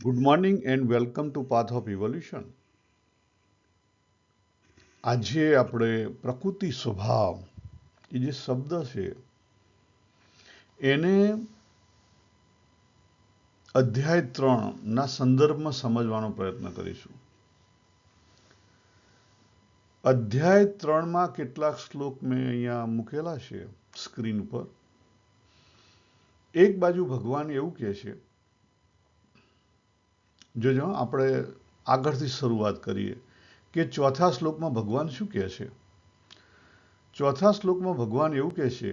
Good morning and welcome to path of evolution. આજે આપણે પ્રકૃતિ સ્વભાવ એ જે શબ્દ છે એને અધ્યાય 3ના સંદર્ભમાં સમજવાનો પ્રયત્ન કરીશું. અધ્યાય 3માં કેટલાક શ્લોક મેં અહીંયા મૂકેલા છે સ્ક્રીન પર. એક બાજુ ભગવાન એવું કહે છે, જોજો આપણે આગળથી શરૂઆત કરીએ કે ચોથા શ્લોકમાં ભગવાન શું કહે છે. ચોથા શ્લોકમાં ભગવાન એવું કહે છે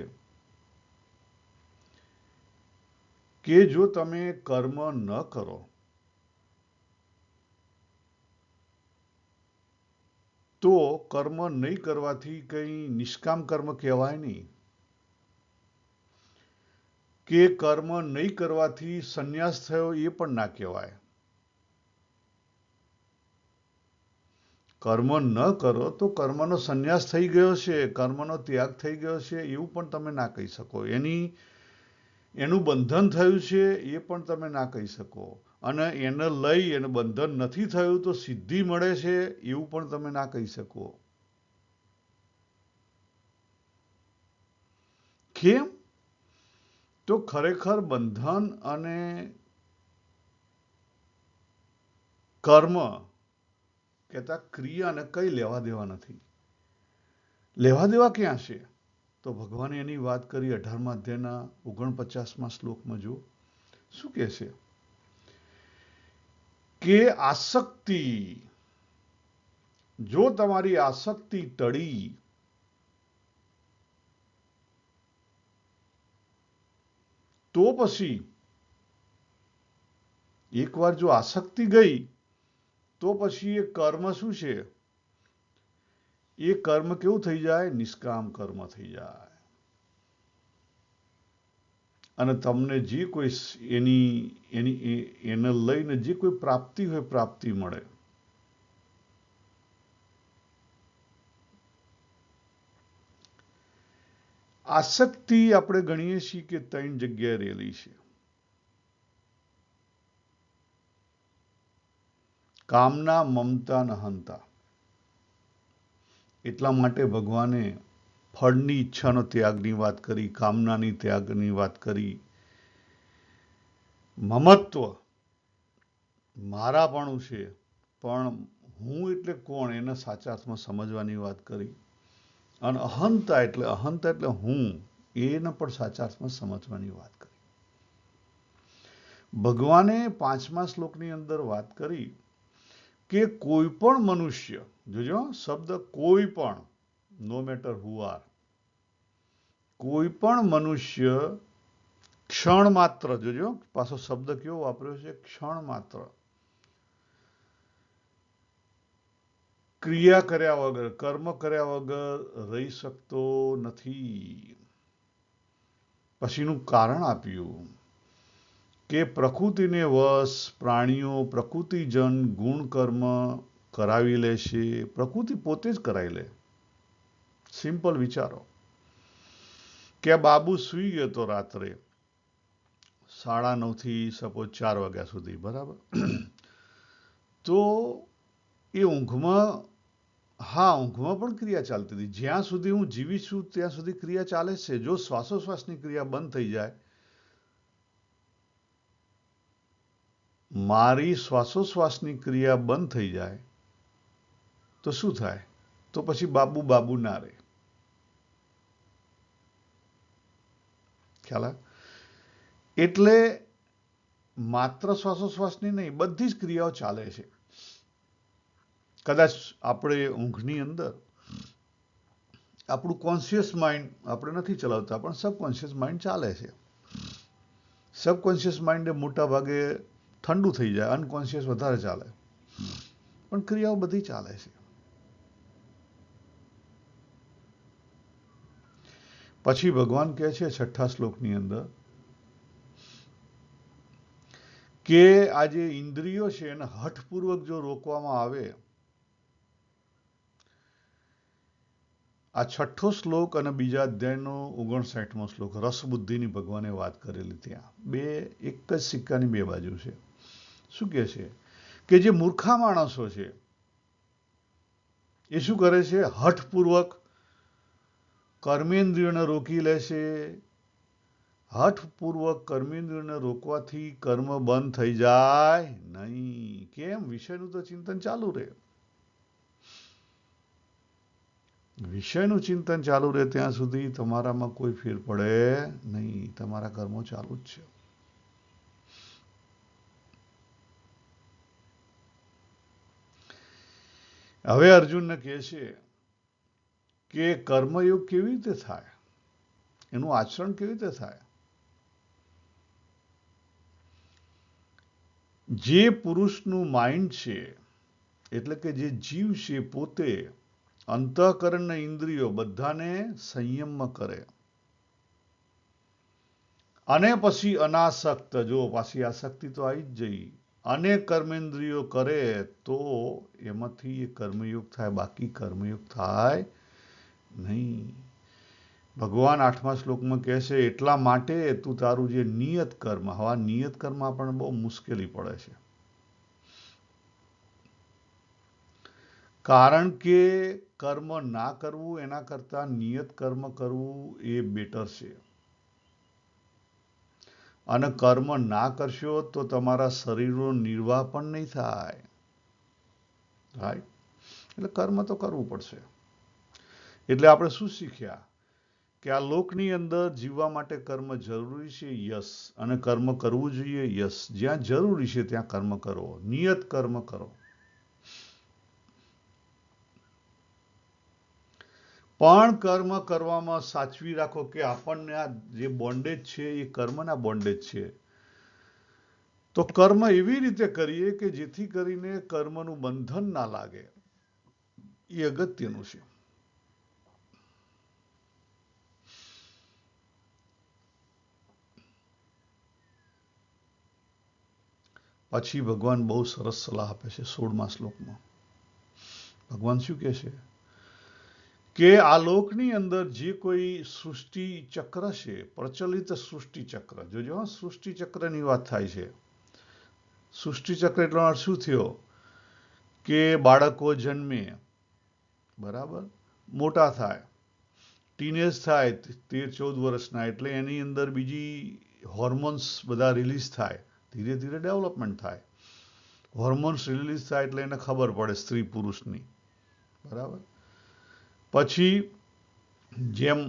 કે જો તમે કર્મ ન કરો તો કર્મ નહીં કરવાથી કંઈ નિષ્કામ કર્મ કહેવાય નહીં, કે કર્મ નહીં કરવાથી સંન્યાસ થયો એ પણ ના કહેવાય. કર્મ ન કરો તો કર્મનો સંન્યાસ થઈ ગયો છે, કર્મનો ત્યાગ થઈ ગયો છે એવું પણ તમે ના કહી શકો. એનું બંધન થયું છે એ પણ તમે ના કહી શકો. અને એને લઈ અને બંધન નથી થયું તો સિદ્ધિ મળે છે એવું પણ તમે ના કહી શકો. કેમ? તો ખરેખર બંધન અને કર્મ કહેતા ક્રિયાને કઈ લેવા દેવા નથી. લેવા દેવા ક્યાં છે? તો ભગવાને એની વાત કરી 18મા અધ્યાયના 49મા શ્લોકમાં. જો શું કહે છે કે આસક્તિ, જો તમારી આસક્તિ ટળી તો પછી એકવાર જો આસક્તિ ગઈ તો પછી એ કર્મ શું છે? એ કર્મ કેવું થઈ જાય? નિષ્કામ કર્મ થઈ જાય. અને તમને જે કોઈ એને લઈને જે કોઈ પ્રાપ્તિ હોય પ્રાપ્તિ મળે. આસક્તિ આપણે ગણીએ છીએ કે 3 જગ્યાએ રહેલી છે. કામના, મમતા અને અહંતા. એટલા માટે ભગવાને ફળની ઈચ્છાનો ત્યાગની વાત કરી, કામનાની ત્યાગની વાત કરી, મમત્વ મારાપણું છે પણ હું એટલે કોણ એને સાચા અર્થમાં સમજવાની વાત કરી, અને અહંતા એટલે હું એને પણ સાચા અર્થમાં સમજવાની વાત કરી. ભગવાને 5મા શ્લોકની અંદર વાત કરી કે કોઈ પણ મનુષ્ય, જોજો શબ્દ કોઈ પણ, નો મેટર હુ આર, કોઈ પણ મનુષ્ય ક્ષણ માત્ર, જોજો પાછો શબ્દ કેવો વાપર્યો છે, ક્ષણ માત્ર, ક્રિયા કર્યા વગર, કર્મ કર્યા વગર રહી શકતો નથી. પછીનું કારણ આપ્યું કે પ્રકૃતિને વશ પ્રાણીઓ પ્રકૃતિજન ગુણ કર્મ કરાવી લે છે. પ્રકૃતિ પોતે જ કરાવી લે. સિમ્પલ વિચારો કે આ બાબુ સૂઈ ગયો તો રાત્રે 9:30 થી સપોઝ 4 વાગ્યા સુધી, બરાબર? તો એ ઊંઘમાં પણ ક્રિયા ચાલતી હતી. જ્યાં સુધી હું જીવી છું ત્યાં સુધી ક્રિયા ચાલે છે. જો શ્વાસોશ્વાસની ક્રિયા બંધ થઈ જાય, મારી શ્વાસોશ્વાસની ક્રિયા બંધ થઈ જાય તો શું થાય? તો પછી બાબુ ના રહે. ખ્યાલ આવે? એટલે માત્ર શ્વાસોશ્વાસની નહીં, બધી જ ક્રિયાઓ ચાલે છે. કદાચ આપણે ઊંઘની અંદર આપણું કોન્શિયસ માઇન્ડ આપણે નથી ચલાવતા, પણ સબકોન્શિયસ માઇન્ડ ચાલે છે. સબકોન્શિયસ માઇન્ડ એ મોટા ભાગે ઠંડુ થઈ જાય, અનકોન્શિયસ વધારે ચાલે, પણ ક્રિયાઓ બધી ચાલે છે. પછી ભગવાન કહે છે 6થા શ્લોકની અંદર કે આ જે ઇન્દ્રિયો છે એને હઠપૂર્વક જો રોકવામાં આવે, આ 6થો શ્લોક અને બીજા અધ્યાયનો 59મો શ્લોક, રસબુદ્ધિની ભગવાને વાત કરેલી. ત્યાં એક જ સિક્કાની બે બાજુ છે. શું કહે છે કે જે મૂર્ખા માણસો છે એ શું કરે છે? હઠપૂર્વક કર્મેન્દ્રિયોને રોકી લે છે. હઠપૂર્વક કર્મેન્દ્રિયોને રોકવાથી કર્મ બંધ થઈ જાય નહીં. કેમ? વિષયનું તો ચિંતન ચાલુ રહે. વિષયનું ચિંતન ચાલુ રહે ત્યાં સુધી તમારામાં કોઈ ફેર પડે નહીં. તમારા કર્મો ચાલુ જ છે. હવે અર્જુનને કહે છે કે કર્મયોગ કેવી રીતે થાય, એનું આચરણ કેવી રીતે થાય. જે પુરુષનું માઇન્ડ છે, એટલે કે જે જીવ છે, પોતે અંતઃકરણ ને ઇન્દ્રિયો બધાને સંયમમાં કરે અને પછી અનાસક્ત, જો પાછી આસક્તિ તો આવી જ જઈ, અને કર્મેન્દ્રિયો કરે તો એમાંથી એ કર્મયોગ થાય, બાકી કર્મયોગ થાય નહીં. ભગવાન 8મા શ્લોકમાં કહે છે એટલા માટે તું તારું જે નિયત કર્મ, હવે નિયત કર્મ આપણને બહુ મુશ્કેલી પડે છે, કારણ કે કર્મ ના કરવું એના કરતા નિયત કર્મ કરવું એ બેટર છે. અને કર્મ ના કરશો તો તમારા શરીરનો નિર્વાહ પણ નહીં થાય. રાઈટ? એટલે કર્મ તો કરવું પડશે. એટલે આપણે શું શીખ્યા કે આ લોકની અંદર જીવવા માટે કર્મ જરૂરી છે, યસ. અને કર્મ કરવું જોઈએ, યસ. જ્યાં જરૂરી છે ત્યાં કર્મ કરો, નિયત કર્મ કરો. પણ કર્મ કરવામાં સાચવી રાખો કે આપણને આ જે બોન્ડેજ છે એ કર્મના બોન્ડેજ છે. તો કર્મ એવી રીતે કરીએ કે જેથી કરીને કર્મનું બંધન ના લાગે. એ અગત્યનું છે. પછી ભગવાન બહુ સરસ સલાહ આપે છે 16મા શ્લોકમાં. ભગવાન શું કહે છે કે આ લોકની અંદર જે કોઈ સૃષ્ટિ ચક્ર છે, પ્રચલિત સૃષ્ટિ ચક્ર, જોજો સૃષ્ટિ ચક્રની વાત થાય છે. સૃષ્ટિ ચક્ર એટલો અર્થ શું થયો કે બાળકો જન્મે, બરાબર, મોટા થાય, ટીનેજ થાય 13-14 વર્ષના, એટલે એની અંદર બીજી હોર્મોન્સ બધા રિલીઝ થાય, ધીરે ધીરે ડેવલપમેન્ટ થાય. હોર્મોન્સ રિલીઝ થાય એટલે એને ખબર પડે સ્ત્રી પુરુષની, બરાબર. પછી જેમ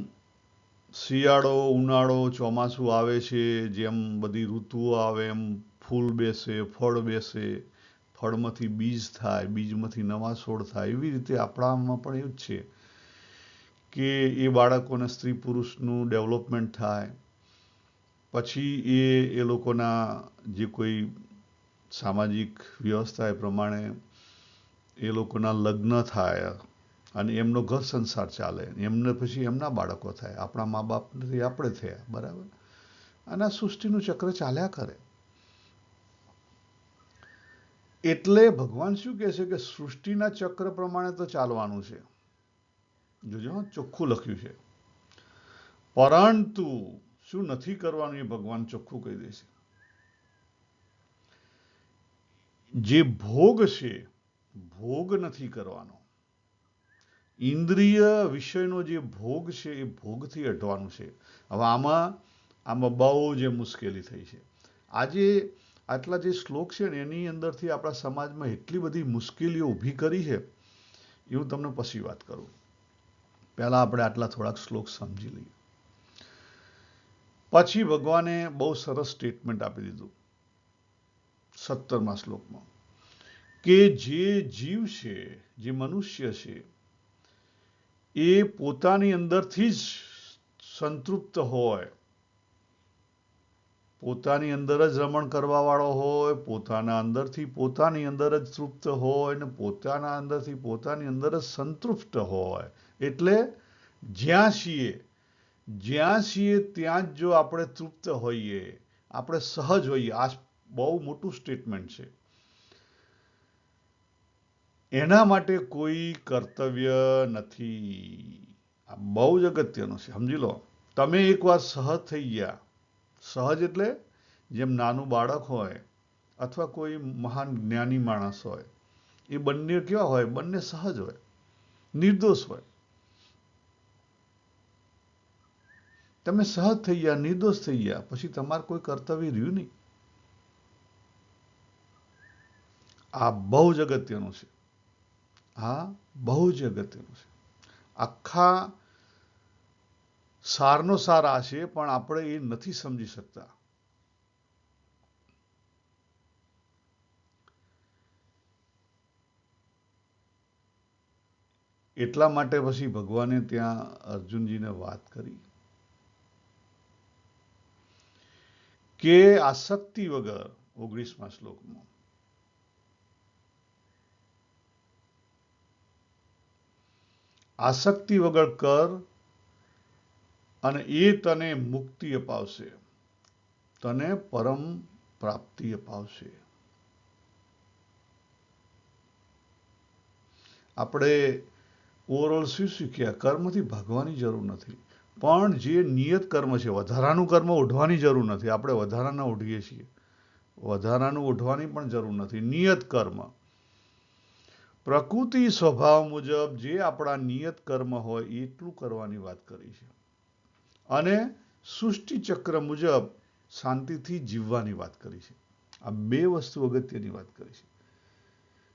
શિયાળો, ઉનાળો, ચોમાસું આવે છે, જેમ બધી ઋતુઓ આવે એમ ફૂલ બેસે, ફળ બેસે, ફળમાંથી બીજ થાય, બીજમાંથી નવા છોડ થાય. એવી રીતે આપણામાં પણ એવું જ છે કે એ બાળકોને સ્ત્રી પુરુષનું ડેવલપમેન્ટ થાય. પછી એ લોકોના જે કોઈ સામાજિક વ્યવસ્થા એ પ્રમાણે એ લોકોના લગ્ન થાય અને એમનો ઘર સંસાર ચાલે. એમને પછી એમના બાળકો થાય, આપણા મા બાપ નથી, આપણે થયા, બરાબર. અને આ સૃષ્ટિનું ચક્ર ચાલ્યા કરે. એટલે ભગવાન શું કહે છે કે સૃષ્ટિના ચક્ર પ્રમાણે તો ચાલવાનું છે. જોજો, ચોખ્ખું લખ્યું છે. પરંતુ શું નથી કરવાનું એ ભગવાન ચોખ્ખું કહી દે છે. જે ભોગ છે, ભોગ નથી કરવાનો. ઇન્દ્રિય વિષયનો જે ભોગ છે એ ભોગથી હટવાનું છે. હવે આમાં બહુ જે મુશ્કેલી થઈ છે. આજે આટલા જે શ્લોક છે ને એની અંદરથી આપણા સમાજમાં એટલી બધી મુશ્કેલીઓ ઊભી કરી છે, એ હું તમને પછી વાત કરું. પહેલા આપણે આટલા થોડાક શ્લોક સમજી લઈએ. પછી ભગવાને બહુ સરસ સ્ટેટમેન્ટ આપી દીધું 17મા શ્લોકમાં કે જે જીવ છે, જે મનુષ્ય છે, એ પોતાની અંદરથી જ સંતૃપ્ત હોય, પોતાની અંદર જ રમણ કરવા વાળો હોય, પોતાના અંદરથી પોતાની અંદર જ તૃપ્ત હોય ને પોતાના અંદરથી પોતાની અંદર જ સંતૃપ્ત હોય. એટલે જ્યાં છીએ ત્યાં જ જો આપણે તૃપ્ત હોઈએ, આપણે સહજ હોઈએ, આ બહુ મોટું સ્ટેટમેન્ટ છે. એના માટે કોઈ કર્તવ્ય નથી. આ બહુ જ અગત્યનું છે, સમજી લો. તમે એકવાર સહજ થઈ ગયા, સહજ એટલે જેમ નાનું બાળક હોય અથવા કોઈ મહાન જ્ઞાની માણસ હોય, એ બંને કેવા હોય? બંને સહજ હોય, નિર્દોષ હોય. તમે સહજ થઈ ગયા, નિર્દોષ થઈ ગયા, પછી તમારે કોઈ કર્તવ્ય રહ્યું નહીં. આ બહુ જ અગત્યનું છે. હા, બહુ જ અગત્યનું છે. આખા સારનો સાર આ છે, પણ આપણે એ નથી સમજી શકતા. એટલા માટે પછી ભગવાને ત્યાં અર્જુનજીને વાત કરી કે આસક્તિ વગર, 19મા શ્લોકમાં, આસક્તિ વગર કર અને એ તને મુક્તિ અપાવશે, તને પરમ પ્રાપ્તિ અપાવશે. આપણે ઓવરઓલ શું શીખ્યા? કર્મથી ભાગવાની જરૂર નથી, પણ જે નિયત કર્મ છે, વધારાનું કર્મ ઓઢવાની જરૂર નથી. આપણે વધારાના ઓઢીએ છીએ. વધારાનું ઓઢવાની પણ જરૂર નથી. નિયત કર્મ, પ્રકૃતિ સ્વભાવ મુજબ જે આપણા નિયત કર્મ હોય એટલું કરવાની વાત કરી છે. અને સૃષ્ટિ ચક્ર મુજબ શાંતિથી જીવવાની વાત કરી છે. આ બે વસ્તુ અગત્યની વાત કરી છે.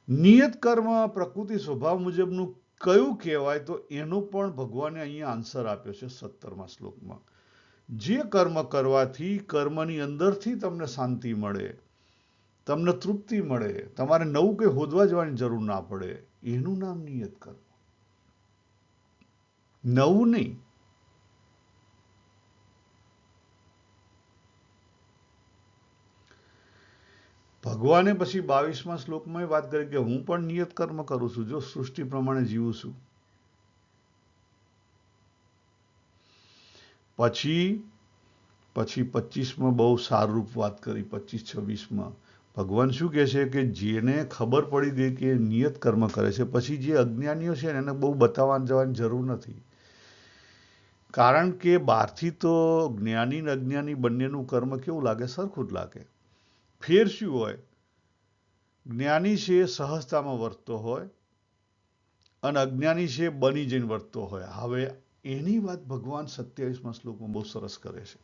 નિયત કર્મ પ્રકૃતિ સ્વભાવ મુજબનું કયું કહેવાય? તો એનો પણ ભગવાને અહીંયા આન્સર આપ્યો છે 17મા શ્લોકમાં. જે કર્મ કરવાથી કર્મની અંદરથી તમને શાંતિ મળે, તમને તૃપ્તિ મળે, તમારે નવું કંઈ હોદવા જવાની જરૂર ના પડે, એનું નામ નિયત કર્મ. નવું નહીં. ભગવાને પછી 22મા શ્લોકમાં વાત કરી કે હું પણ નિયત કર્મ કરું છું, જો સૃષ્ટિ પ્રમાણે જીવું છું. પછી 25માં બહુ સારું વાત કરી. 25-26માં ભગવાન શું કહે છે કે જેને ખબર પડી ગઈ કે નિયત કર્મ કરે છે, પછી જે અજ્ઞાનીઓ છે એને બહુ બતાવવા જવાની જરૂર નથી. કારણ કે બહારથી તો જ્ઞાની અને અજ્ઞાની બંનેનું કર્મ કેવું લાગે? સરખું જ લાગે. ફેર શું હોય? જ્ઞાની છે સહજતામાં વર્તતો હોય અને અજ્ઞાની છે બની જઈને વર્તતો હોય. હવે એની વાત ભગવાન 27મા શ્લોકમાં બહુ સરસ કરે છે.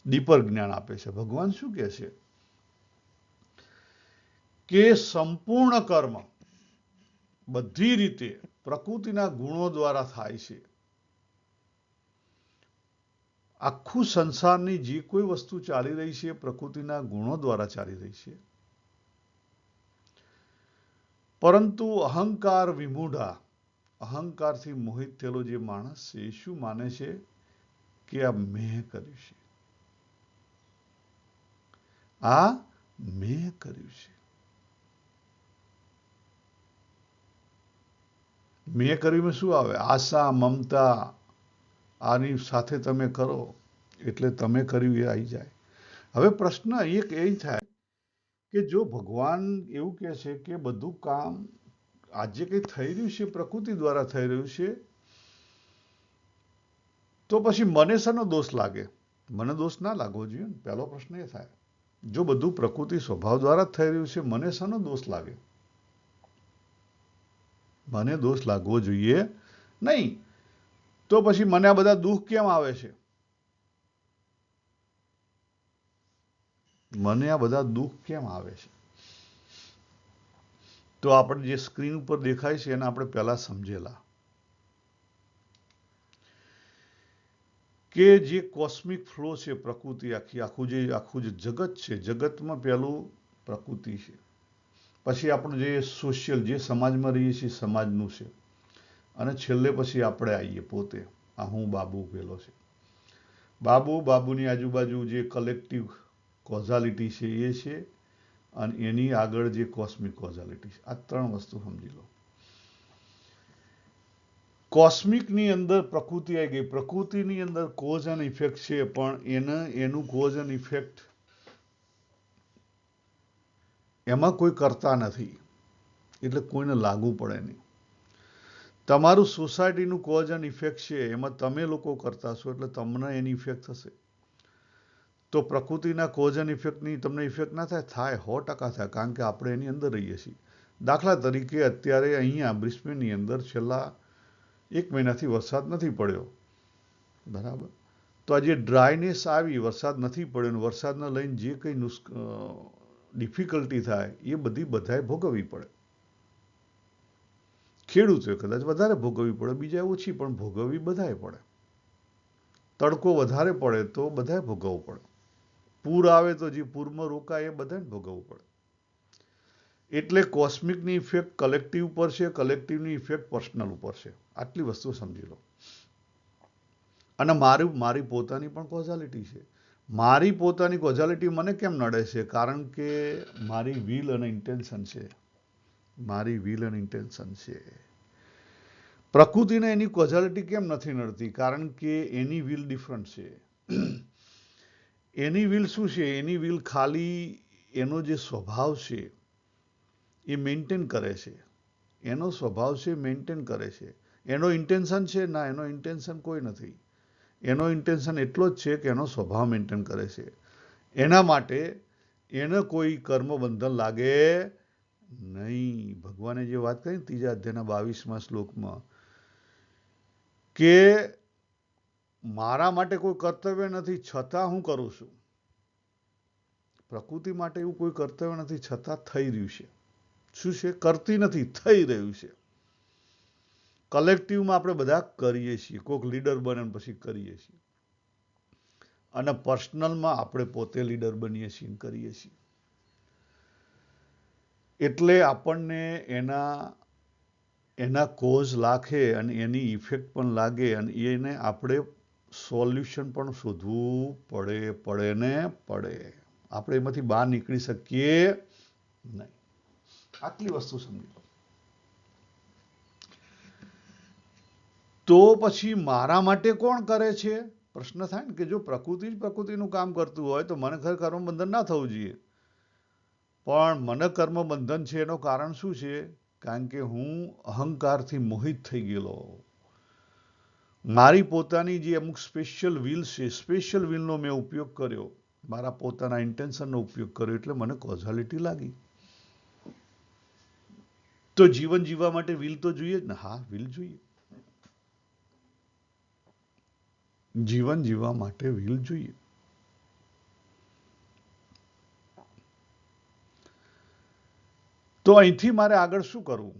દીપર જ્ઞાન આપે છે. ભગવાન શું કહે છે કે સંપૂર્ણ કર્મ બધી રીતે પ્રકૃતિના ગુણો દ્વારા થાય છે. આખું સંસારની જે કોઈ વસ્તુ ચાલી રહી છે પ્રકૃતિના ગુણો દ્વારા ચાલી રહી છે. પરંતુ અહંકાર વિમૂઢા, અહંકારથી મોહિત થયેલો જે માણસ છે એ શું માને છે કે આ મેં કર્યું છે, આ મેં કર્યું છે. મેં કર્યું શું આવે? આશા, મમતા, આની સાથે તમે કરો એટલે તમે કર્યું એ આવી જાય. હવે પ્રશ્ન એક એ થાય કે જો ભગવાન એવું કહે છે કે બધું કામ આજે કંઈ થઈ રહ્યું છે પ્રકૃતિ દ્વારા થઈ રહ્યું છે, તો પછી મને શાનો દોષ લાગે? મને દોષ ના લાગવો જોઈએ ને. પહેલો પ્રશ્ન એ થાય. જો બધું પ્રકૃતિ સ્વભાવ દ્વારા જ થઈ રહ્યું છે, મને શાનો દોષ લાગે? મને દોષ લાગવો જોઈએ નહીં. તો પછી મને આ બધા દુઃખ કેમ આવે છે? મને આ બધા દુઃખ કેમ આવે છે? તો આપણે જે સ્ક્રીન ઉપર દેખાય છે એને આપણે પહેલા સમજેલા કે જે કોસ્મિક ફ્લો છે પ્રકૃતિ, આખું જે જગત છે, જગતમાં પહેલું પ્રકૃતિ છે, પછી આપણું જે સોશિયલ, જે સમાજમાં રહીએ છીએ સમાજનું છે, અને છેલ્લે પછી આપણે આવીએ પોતે. આ હું બાબુ પેલો છે. બાબુની આજુબાજુ જે કલેક્ટિવ કોઝાલિટી છે એ છે, અને એની આગળ જે કોસ્મિક કોઝાલિટી છે. આ ત્રણ વસ્તુ સમજી લો. કોસ્મિકની અંદર પ્રકૃતિ આવી ગઈ. પ્રકૃતિની અંદર કોઝ એન્ડ ઇફેક્ટ છે, પણ એનું કોઝ એન્ડ ઇફેક્ટ એમાં કોઈ કરતા નથી, એટલે કોઈને લાગુ પડે નહીં. તમારું સોસાયટીનું કોઝ એન્ડ ઇફેક્ટ છે, એમાં તમે લોકો કરતા છો એટલે તમને એની ઇફેક્ટ થશે. તો પ્રકૃતિના કોઝ એન્ડ ઇફેક્ટની તમને ઇફેક્ટ ના થાય? થાય, 100% થાય, કારણ કે આપણે એની અંદર રહીએ છીએ. દાખલા તરીકે અત્યારે અહીંયા બ્રિસ્બેનની અંદર છેલ્લા 1 મહિનાથી વરસાદ નથી પડ્યો, બરાબર? તો આ જે ડ્રાયનેસ આવી, વરસાદ નથી પડ્યો, અને વરસાદને લઈને જે કંઈ ડિફિકલ્ટી થાય એ બધાએ ભોગવવી પડે. ખેડૂતોએ કદાચ વધારે ભોગવવી પડે, બીજા ઓછી, પણ ભોગવવી બધાએ પડે. તડકો વધારે પડે તો બધાએ ભોગવવું પડે. પૂર આવે તો જે પૂરમાં રોકાય એ બધાને ભોગવવું પડે. એટલે કોસ્મિકની ઇફેક્ટ કલેક્ટિવ પર છે, કલેક્ટિવની ઇફેક્ટ પર્સનલ ઉપર છે. આટલી વસ્તુ સમજી લો. અને મારી પોતાની પણ કોઝાલિટી છે. મારી પોતાની કોઝાલિટી મને કેમ નડે છે? કારણ કે મારી વિલ અને ઇન્ટેન્શન છે. મારી વિલ અને ઇન્ટેન્શન છે. પ્રકૃતિને એની કોઝાલિટી કેમ નથી નડતી? કારણ કે એની વિલ ડિફરન્ટ છે. એની વિલ શું છે? એની વિલ ખાલી એનો જે સ્વભાવ છે એ મેન્ટેન કરે છે. એનો સ્વભાવ છે મેન્ટેન કરે છે. એનો ઇન્ટેન્શન છે? ના, એનો ઇન્ટેન્શન કોઈ નથી. એનો ઇન્ટેન્શન એટલો જ છે કે એનો સ્વભાવ મેન્ટેન કરે છે. એના માટે એને કોઈ કર્મ બંધન લાગે નહીં. ભગવાને જે વાત કરી 3જા અધ્યાયના 22મા શ્લોકમાં, કે મારા માટે કોઈ કર્તવ્ય નથી, છતાં હું કરું છું. પ્રકૃતિ માટે એવું કોઈ કર્તવ્ય નથી, છતાં થઈ રહ્યું છે. શું છે? કરતી નથી, થઈ રહ્યું છે. કલેક્ટિવમાં આપણે બધા કરીએ છીએ. કોઈક લીડર બને પછી કરીએ છીએ. અને પર્સનલમાં આપણે પોતે લીડર બનીએ છીએ, કરીએ છીએ. એટલે આપણને એના કોઝ લાગે અને એની ઇફેક્ટ પણ લાગે, અને એને આપણે સોલ્યુશન પણ શોધવું પડે. આપણે એમાંથી બહાર નીકળી શકીએ નહીં. આટલી વસ્તુ સમજી લો. તો પછી મારા માટે કોણ કરે છે? પ્રશ્ન થાય ને, કે જો પ્રકૃતિ જ પ્રકૃતિનું કામ કરતું હોય તો મને ખરેખર કર્મબંધન ના થવું જોઈએ. પણ મને કર્મબંધન છે એનું કારણ શું છે? કારણ કે હું અહંકારથી મોહિત થઈ ગયેલો. મારી પોતાની જે અમુક સ્પેશિયલ વિલ છે, સ્પેશિયલ વિલનો મેં ઉપયોગ કર્યો, મારા પોતાના ઇન્ટેન્શનનો ઉપયોગ કર્યો, એટલે મને કોઝાલિટી લાગી. તો જીવન જીવવા માટે વિલ તો જોઈએ જ ને. હા, વિલ જોઈએ. જીવન જીવવા માટે વિલ જોઈએ. તો અહીંથી મારે આગળ શું કરવું?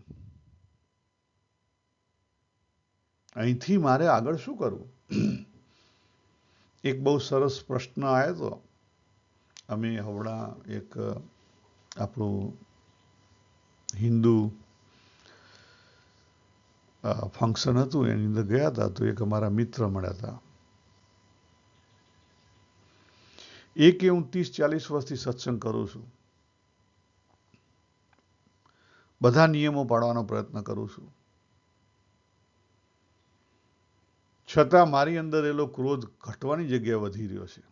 અહીંથી મારે આગળ શું કરવું? એક બહુ સરસ પ્રશ્ન આવ્યો હતો. અમે હમણાં એક આપણું હિન્દુ ફંક્શન હતું, એની અંદર ગયા હતા. તો એક અમારા મિત્ર મળ્યા હતા. એક હું 30-40 વર્ષથી સત્સંગ કરું છું. બધા નિયમો પાડવાનો પ્રયત્ન કરું છું. છતાં મારી અંદર એલો ક્રોધ ઘટવાની જગ્યાએ વધી રહ્યો છે.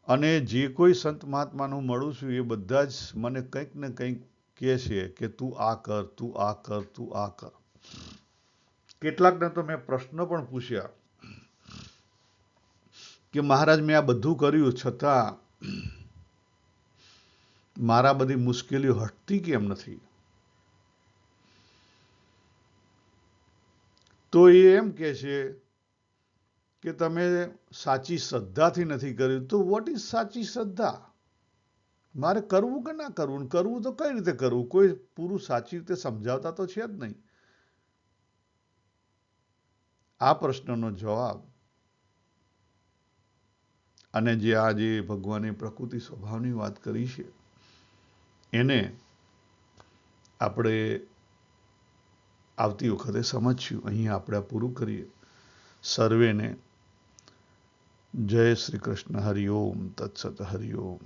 અને જે કોઈ સંત મહાત્માનું મળું છું એ બધા જ મને કંઈક ને કંઈક કહે છે કે તું આ કર, તું આ કર, તું આ કર. કેટલાકને તો મેં પ્રશ્ન પણ પૂછ્યા કે મહારાજ, મેં આ બધું કર્યું છતાં મારા બધી મુશ્કેલીઓ હટતી કેમ નથી? તો એ એમ કહે છે કે તમે સાચી શ્રદ્ધાથી નથી કર્યું. તો વોટ ઇઝ સાચી શ્રદ્ધા? મારે કરવું કે ના કરવું? કરવું તો કઈ રીતે કરવું? કોઈ પૂરું સાચી રીતે સમજાવતા તો છે જ નહીં. આ પ્રશ્નનો જવાબ, અને જે આજે ભગવાને પ્રકૃતિ સ્વભાવની વાત કરી છે, એને આપણે આવતી વખતે સમજશું. અહીંયા આપણે પૂરું કરીએ. સર્વેને જય શ્રી કૃષ્ણ. હરિ ઓમ તત્સત. હરિ ઓમ.